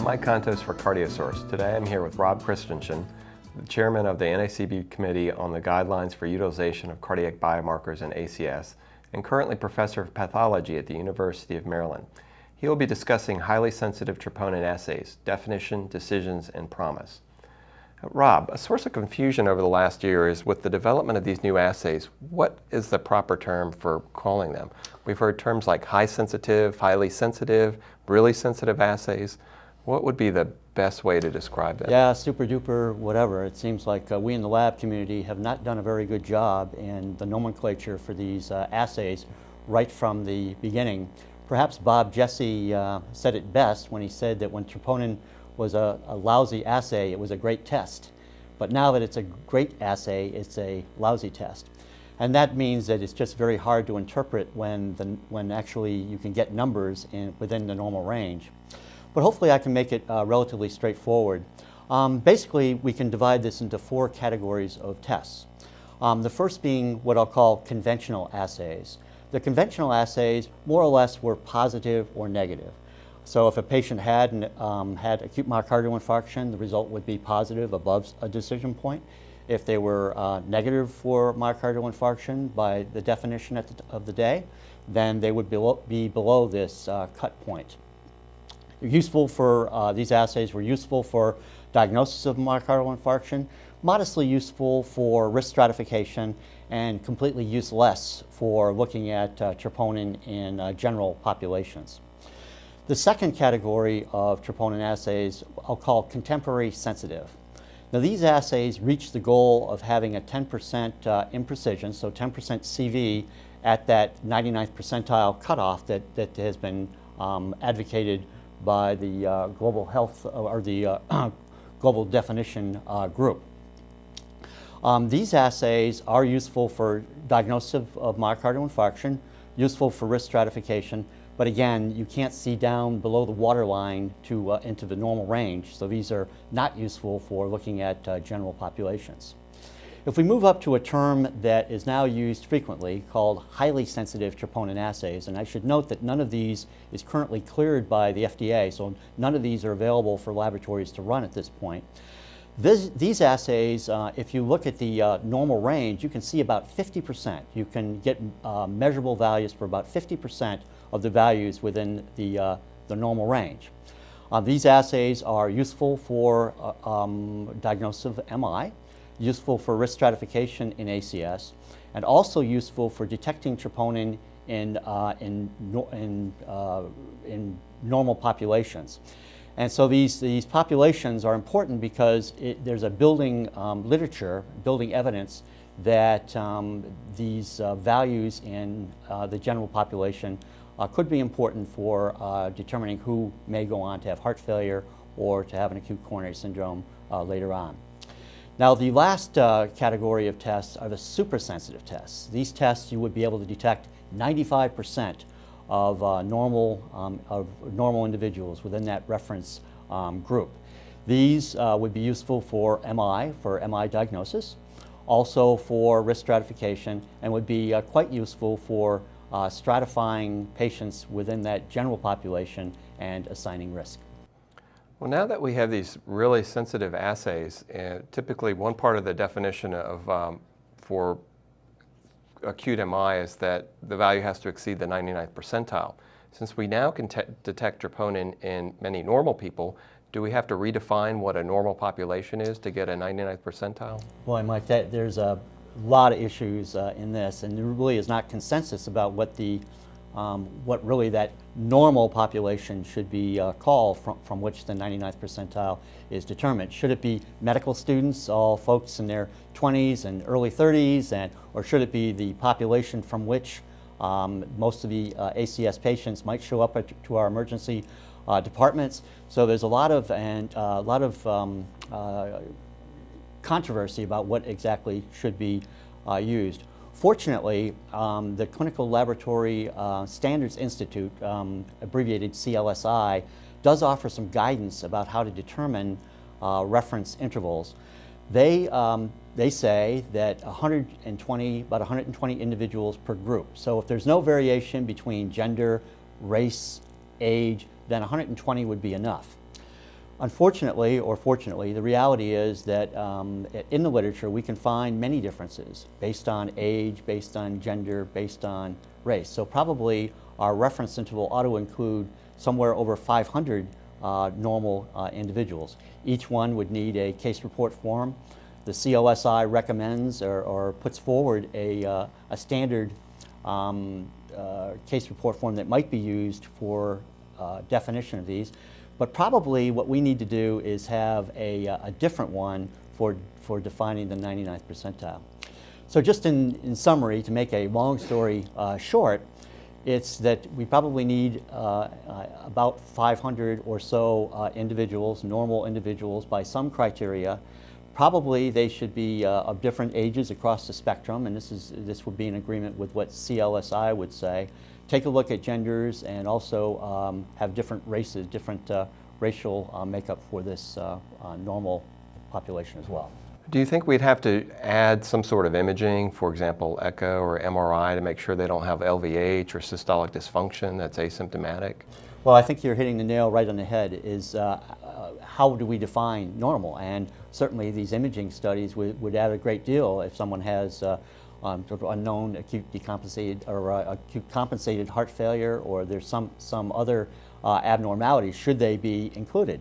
Mike Contos for CardioSource. Today I'm here with Rob Christensen, the chairman of the NACB Committee on the Guidelines for Utilization of Cardiac Biomarkers in ACS and currently professor of pathology at the University of Maryland. He will be discussing highly sensitive troponin assays, definition, decisions, and promise. Rob, a source of confusion over the last year is with the development of these new assays, what is the proper term for calling them? We've heard terms like high sensitive, highly sensitive, really sensitive assays. What would be the best way to describe that? Yeah, super duper, whatever. It seems like we in the lab community have not done a very good job in the nomenclature for these assays right from the beginning. Perhaps Bob Jesse said it best when he said that when troponin was a lousy assay, it was a great test. But now that it's a great assay, it's a lousy test. And that means that it's just very hard to interpret when actually you can get numbers within the normal range. But hopefully I can make it relatively straightforward. Basically, we can divide this into 4 categories of tests. The first being what I'll call conventional assays. The conventional assays more or less were positive or negative. So if a patient had acute myocardial infarction, the result would be positive above a decision point. If they were negative for myocardial infarction by the definition of the day, then they would be below this cut point. Useful for these assays were useful for diagnosis of myocardial infarction, modestly useful for risk stratification, and completely useless for looking at troponin in general populations. The second category of troponin assays I'll call contemporary sensitive. Now these assays reach the goal of having a 10% imprecision, so 10% CV at that 99th percentile cutoff that has been advocated by the global health or the global definition group. These assays are useful for diagnosis of myocardial infarction, useful for risk stratification, but again, you can't see down below the waterline into the normal range, so these are not useful for looking at general populations. If we move up to a term that is now used frequently called highly sensitive troponin assays, and I should note that none of these is currently cleared by the FDA, so none of these are available for laboratories to run at this point. These assays, if you look at the normal range, you can see about 50%. You can get measurable values for about 50% of the values within the normal range. These assays are useful for diagnosis of MI, useful for risk stratification in ACS, and also useful for detecting troponin in normal populations. And so these populations are important because there's a building literature, building evidence that these values in the general population could be important for determining who may go on to have heart failure or to have an acute coronary syndrome later on. Now the last category of tests are the supersensitive tests. These tests you would be able to detect 95% of normal individuals within that reference group. These would be useful for MI diagnosis, also for risk stratification, and would be quite useful for stratifying patients within that general population and assigning risk. Well, now that we have these really sensitive assays, typically one part of the definition of for acute MI is that the value has to exceed the 99th percentile. Since we now can detect troponin in many normal people, do we have to redefine what a normal population is to get a 99th percentile? Boy, Mike, there's a lot of issues in this, and there really is not consensus about what really that normal population should be called from which the 99th percentile is determined. Should it be medical students, all folks in their 20s and early 30s, or should it be the population from which most of the ACS patients might show up to our emergency departments? So there's a lot of controversy about what exactly should be used. Fortunately, the Clinical Laboratory Standards Institute, abbreviated CLSI, does offer some guidance about how to determine reference intervals. They say that about 120 individuals per group. So if there's no variation between gender, race, age, then 120 would be enough. Unfortunately, or fortunately, the reality is that in the literature we can find many differences based on age, based on gender, based on race. So probably our reference interval ought to include somewhere over 500 normal individuals. Each one would need a case report form. The COSI recommends or puts forward a standard case report form that might be used for definition of these. But probably what we need to do is have a different one for defining the 99th percentile. So just in summary, to make a long story short, it's that we probably need about 500 or so individuals, normal individuals by some criteria. Probably they should be of different ages across the spectrum, and this would be in agreement with what CLSI would say. Take a look at genders and also have different races, different racial makeup for this normal population as well. Do you think we'd have to add some sort of imaging, for example, echo or MRI, to make sure they don't have LVH or systolic dysfunction that's asymptomatic? Well, I think you're hitting the nail right on the head, is how do we define normal? And certainly these imaging studies would add a great deal if someone has sort of unknown acute decompensated or acute compensated heart failure, or there's some other abnormalities. Should they be included?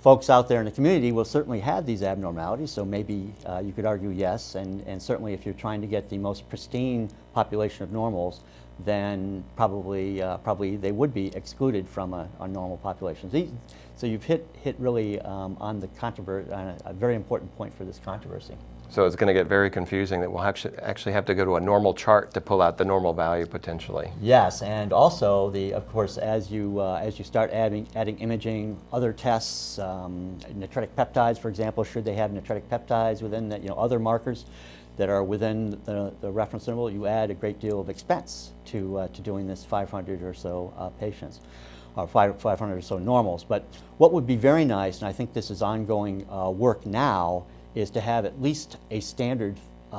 Folks out there in the community will certainly have these abnormalities, so maybe you could argue yes, and certainly if you're trying to get the most pristine population of normals, then probably they would be excluded from a normal population. So you've hit really on the a very important point for this controversy. So it's going to get very confusing that we'll actually have to go to a normal chart to pull out the normal value potentially. Yes, and also of course, as you start adding imaging, other tests, natriuretic peptides, for example, should they have natriuretic peptides within that, other markers that are within the reference interval, you add a great deal of expense to doing this 500 or so patients, or 500 or so normals. But what would be very nice, and I think this is ongoing work now, is to have at least a standard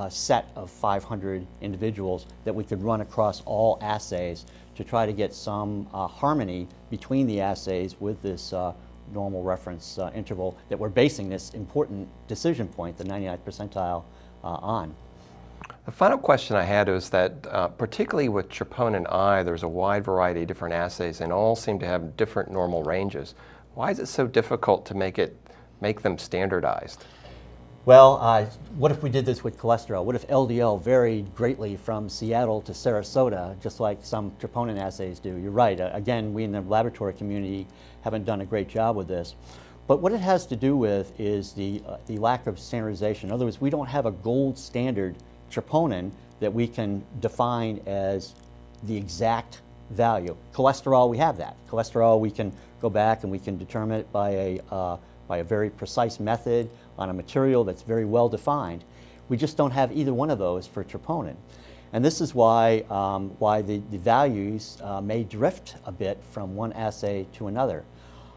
set of 500 individuals that we could run across all assays to try to get some harmony between the assays with this normal reference interval that we're basing this important decision point, the 99th percentile, on. The final question I had was that particularly with troponin I, there's a wide variety of different assays and all seem to have different normal ranges. Why is it so difficult to make them standardized? Well, what if we did this with cholesterol? What if LDL varied greatly from Seattle to Sarasota, just like some troponin assays do? You're right. Again, we in the laboratory community haven't done a great job with this. But what it has to do with is the lack of standardization. In other words, we don't have a gold standard troponin that we can define as the exact value. Cholesterol, we have that. Cholesterol, we can go back and we can determine it by a very precise method on a material that's very well defined. We just don't have either one of those for troponin. And this is why the values may drift a bit from one assay to another.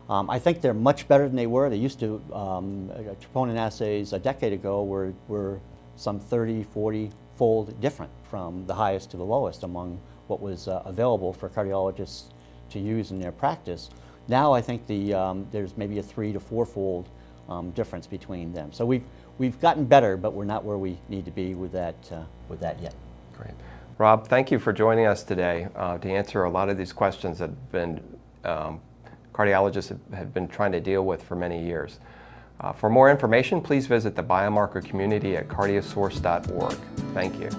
I think they're much better than they were. They used to, troponin assays a decade ago were some 30, 40-fold different from the highest to the lowest among what was available for cardiologists to use in their practice. Now I think there's maybe a 3 to 4-fold difference between them. So we've gotten better, but we're not where we need to be with that yet. Great. Rob, thank you for joining us today to answer a lot of these questions that have been cardiologists have been trying to deal with for many years. For more information, please visit the biomarker community at cardiosource.org. Thank you.